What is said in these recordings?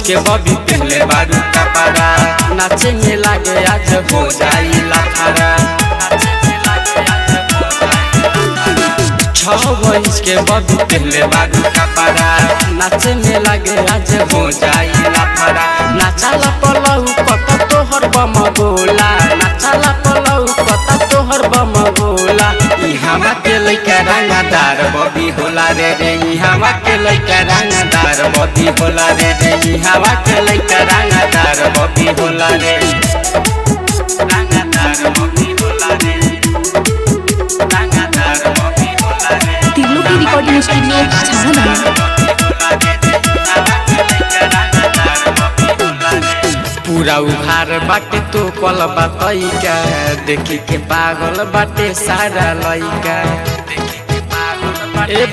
के बबी पहले बारू कपड़ा नाचे में लागे आज हो जाई लाफारा। 6 इंच के बबी पहले बारू कपड़ा नाचे में लागे आज हो जाई लाफारा। नाचाला पलऊ पता तोहर बम गोला, नाचाला पलऊ पता तोहर बम गोला। इहावा के लइका रंगदार बबी होला रे रे, इहावा के लइका रंगदार बबी होला रे रे, इहावा के लइका रंगदार बबी होला रे, रंगदार बबी होला रे, रंगदार बबी होला रे। तिल्लू की रिकॉर्डिंग स्टूडियो छाना पूरा उघार बाटे तो पल बतैका, देखी के पागल बाटे सारा लइका। ए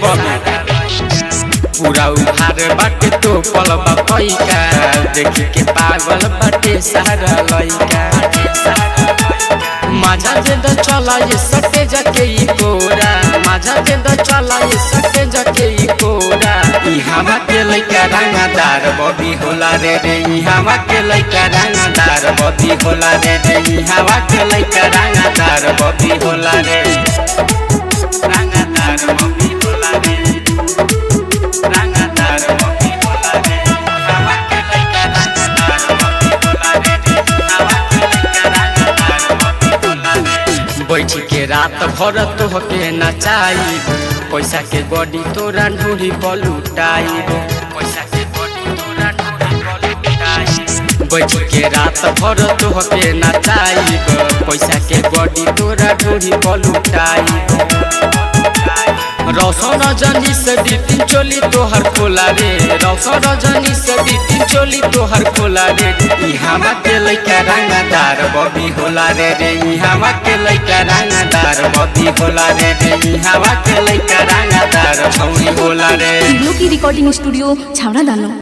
पूरा उघार बाटे तो पल बतैका, देखी के पागल बाटे सारा लइका। माझा जेंदा चला ये सटे जाके ई कोरा, माझा जेंदा चला ये सटे जाके ई कोरा। इहावा के लइका रंगदार बबी होला रे रे, इहावा के लइका रंगदार बबी होला रे रे, इहावा के लइका रंगदार बबी होला रे, रंगदार बबी होला रे, रंगदार बबी होला रे। इहावा के लइका रंगदार बबी होला रे रे, इहावा के लइका रंगदार बबी होला रे। बैठ के रात भर तोहके नचाई, पैसा के बॉडी तोरा ढूढ़ी पलुटाई, पैसा के बॉडी तोरा ढूढ़ी पलुटाई। बैठ के रात भर तोहके नचाई, पैसा के बॉडी तोरा ढूढ़ी पलुटाई। रौशन रजनी से बीतिन चोली तोहर खोला रे, रौशन रजनी से बीतिन चोली तोहर खोला रे। इहावा के लइका रंगदार बबी होला रे रे, इहावा के लइका रंगदार बबी होला रे रे, इहावा के लइका रंगदार छौरी होला रे। तिल्लू की रिकॉर्डिंग स्टूडियो छाना दानो।